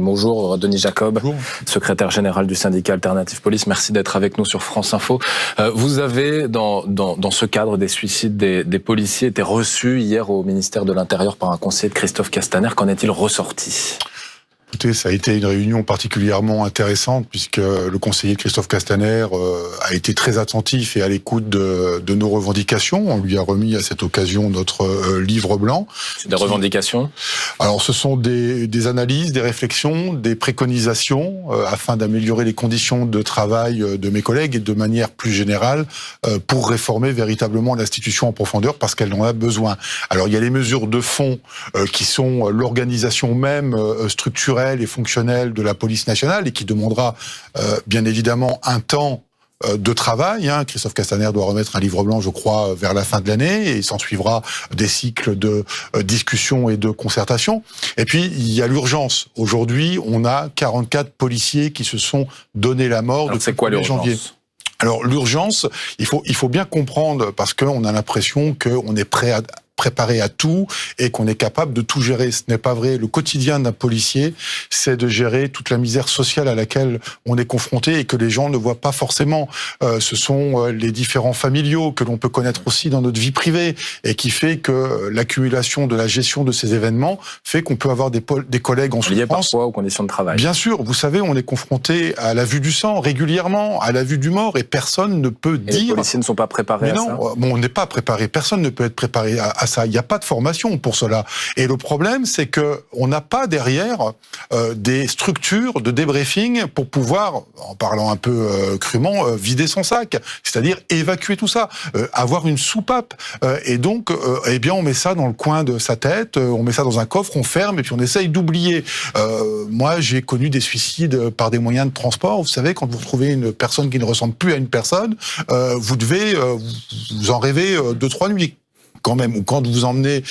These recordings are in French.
Bonjour Denis Jacob, Bonjour. secrétaire général du syndicat Alternative Police. Merci d'être avec nous sur France Info. Vous avez, dans ce cadre des suicides des policiers, été reçu hier au ministère de l'Intérieur par un conseiller de Christophe Castaner. Qu'en est-il ressorti ? Écoutez, ça a été une réunion particulièrement intéressante puisque le conseiller Christophe Castaner a été très attentif et à l'écoute de nos revendications. On lui a remis à cette occasion notre livre blanc. C'est des revendications ? Alors, ce sont des analyses, des réflexions, des préconisations afin d'améliorer les conditions de travail de mes collègues et de manière plus générale pour réformer véritablement l'institution en profondeur parce qu'elle en a besoin. Alors, il y a les mesures de fond qui sont l'organisation même structurelle et fonctionnelle de la police nationale et qui demandera bien évidemment un temps de travail. Christophe Castaner doit remettre un livre blanc, je crois, vers la fin de l'année, et il s'en suivra des cycles de discussion et de concertation. Et puis, il y a l'urgence. Aujourd'hui, on a 44 policiers qui se sont donné la mort depuis le 1er janvier. Alors, l'urgence, il faut bien comprendre, parce qu'on a l'impression qu'on est préparé à tout et qu'on est capable de tout gérer. Ce n'est pas vrai. Le quotidien d'un policier, c'est de gérer toute la misère sociale à laquelle on est confronté et que les gens ne voient pas forcément. Ce sont les différents familiaux que l'on peut connaître aussi dans notre vie privée et qui fait que l'accumulation de la gestion de ces événements fait qu'on peut avoir des collègues en souffrance. Liés parfois aux conditions de travail. Bien sûr, vous savez, on est confronté à la vue du sang régulièrement, à la vue du mort et personne ne peut dire... Les policiers ne sont pas préparés à ça. Bon, on n'est pas préparé. Personne ne peut être préparé à ça. Il n'y a pas de formation pour cela. Et le problème, c'est que on n'a pas derrière des structures de débriefing pour pouvoir, en parlant un peu crûment, vider son sac, c'est-à-dire évacuer tout ça, avoir une soupape. Et donc, eh bien, on met ça dans le coin de sa tête, on met ça dans un coffre, on ferme et puis on essaye d'oublier. Moi, j'ai connu des suicides par des moyens de transport. Vous savez, quand vous retrouvez une personne qui ne ressemble plus à une personne, vous devez vous en rêver 2-3 nuits. Quand même, ou quand vous emmenez,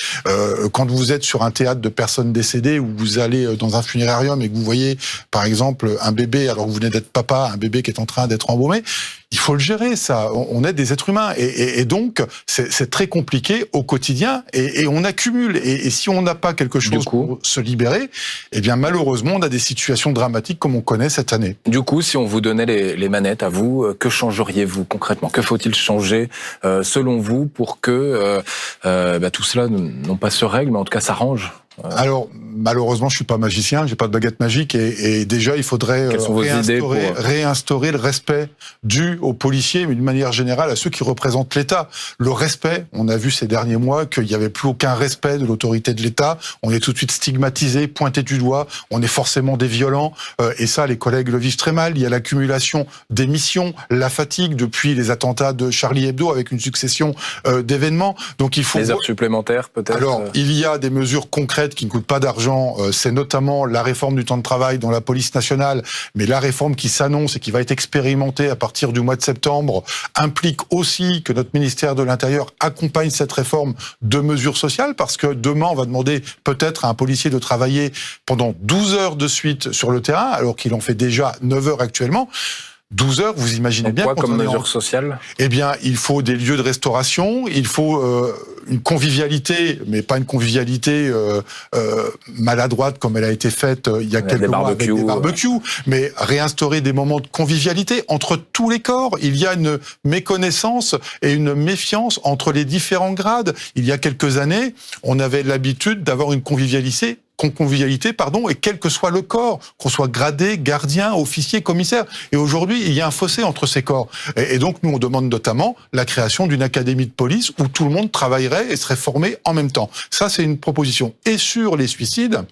quand vous êtes sur un théâtre de personnes décédées, ou vous allez dans un funérarium et que vous voyez, par exemple, un bébé, alors que vous venez d'être papa, un bébé qui est en train d'être embaumé, il faut le gérer, ça. On est des êtres humains. Et donc, c'est très compliqué au quotidien, et on accumule. Et si on n'a pas quelque chose pour se libérer, eh bien, malheureusement, on a des situations dramatiques comme on connaît cette année. Du coup, si on vous donnait les manettes à vous, que changeriez-vous concrètement ? Que faut-il changer, selon vous, pour que tout cela non pas se règle, mais en tout cas s'arrange ? Alors, malheureusement, je suis pas magicien, j'ai pas de baguette magique, et déjà, il faudrait réinstaurer le respect dû aux policiers, mais d'une manière générale à ceux qui représentent l'État. Le respect, on a vu ces derniers mois qu'il n'y avait plus aucun respect de l'autorité de l'État, on est tout de suite stigmatisé, pointé du doigt, on est forcément des violents, et ça, les collègues le vivent très mal. Il y a l'accumulation des missions, la fatigue depuis les attentats de Charlie Hebdo avec une succession d'événements. Donc il faut... Les heures supplémentaires, peut-être. Alors, il y a des mesures concrètes qui ne coûtent pas d'argent, c'est notamment la réforme du temps de travail dans la police nationale, mais la réforme qui s'annonce et qui va être expérimentée à partir du mois de septembre implique aussi que notre ministère de l'Intérieur accompagne cette réforme de mesures sociales, parce que demain, on va demander peut-être à un policier de travailler pendant 12 heures de suite sur le terrain, alors qu'il en fait déjà 9 heures actuellement. 12 heures, vous imaginez bien. Quoi comme mesure sociale ? Eh bien, il faut des lieux de restauration, il faut une convivialité, mais pas une convivialité maladroite comme elle a été faite il y a quelques mois avec des barbecues, mais réinstaurer des moments de convivialité entre tous les corps. Il y a une méconnaissance et une méfiance entre les différents grades. Il y a quelques années, on avait l'habitude d'avoir une convivialité, et quel que soit le corps, qu'on soit gradé, gardien, officier, commissaire. Et aujourd'hui, il y a un fossé entre ces corps. Et donc, nous, on demande notamment la création d'une académie de police où tout le monde travaillerait et serait formé en même temps. Ça, c'est une proposition. Et sur les suicides,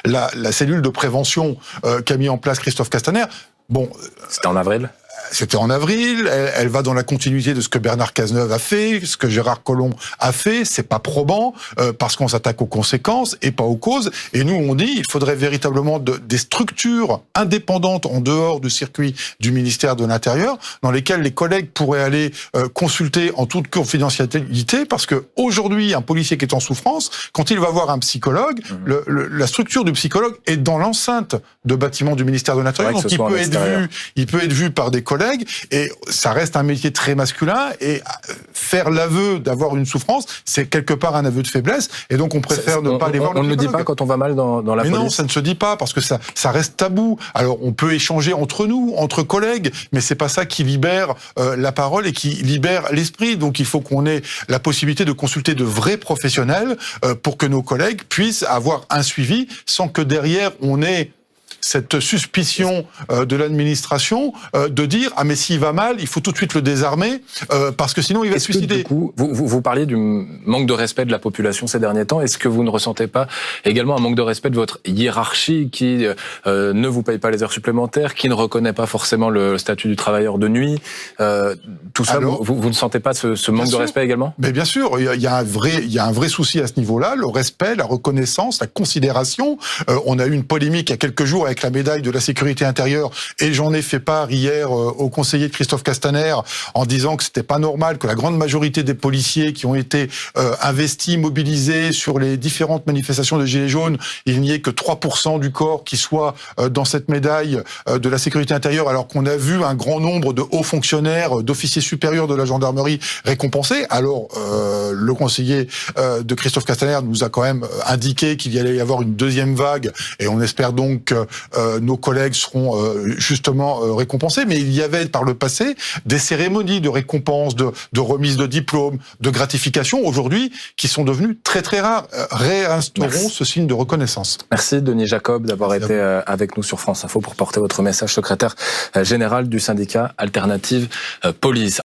la cellule de prévention qu'a mis en place Christophe Castaner, bon... C'était en avril ? C'était en avril, elle va dans la continuité de ce que Bernard Cazeneuve a fait, ce que Gérard Collomb a fait, c'est pas probant, parce qu'on s'attaque aux conséquences et pas aux causes, et nous on dit il faudrait véritablement des structures indépendantes en dehors du circuit du ministère de l'Intérieur, dans lesquelles les collègues pourraient aller consulter en toute confidentialité, parce que aujourd'hui un policier qui est en souffrance, quand il va voir un psychologue, la structure du psychologue est dans l'enceinte de bâtiment du ministère de l'Intérieur, donc il peut être vu par des collègues collègues, et ça reste un métier très masculin, et faire l'aveu d'avoir une souffrance, c'est quelque part un aveu de faiblesse, et donc on préfère ne pas aller voir le psychologue. On ne le dit pas quand on va mal dans la police. Mais non, ça ne se dit pas, parce que ça reste tabou. Alors on peut échanger entre nous, entre collègues, mais c'est pas ça qui libère la parole et qui libère l'esprit. Donc il faut qu'on ait la possibilité de consulter de vrais professionnels pour que nos collègues puissent avoir un suivi sans que derrière on ait cette suspicion de l'administration de dire « Ah mais s'il va mal, il faut tout de suite le désarmer parce que sinon il va se suicider ». Du coup, vous parliez du manque de respect de la population ces derniers temps. Est-ce que vous ne ressentez pas également un manque de respect de votre hiérarchie qui ne vous paye pas les heures supplémentaires, qui ne reconnaît pas forcément le statut du travailleur de nuit tout ça, alors, vous ne sentez pas ce manque de respect également? Mais bien sûr, il y a un vrai souci à ce niveau-là, le respect, la reconnaissance, la considération. On a eu une polémique il y a quelques jours avec la médaille de la sécurité intérieure, et j'en ai fait part hier au conseiller de Christophe Castaner en disant que c'était pas normal que la grande majorité des policiers qui ont été investis, mobilisés sur les différentes manifestations de Gilets jaunes, il n'y ait que 3% du corps qui soit dans cette médaille de la sécurité intérieure, alors qu'on a vu un grand nombre de hauts fonctionnaires, d'officiers supérieurs de la gendarmerie récompensés. Alors le conseiller de Christophe Castaner nous a quand même indiqué qu'il y allait y avoir une deuxième vague, et on espère donc que nos collègues seront justement récompensés. Mais il y avait par le passé des cérémonies de récompense, de remise de diplômes, de gratification aujourd'hui qui sont devenues très très rares. Réinstaurons ce signe de reconnaissance. Merci Denis Jacob d'avoir été avec nous sur France Info pour porter votre message, secrétaire général du syndicat Alternative Police.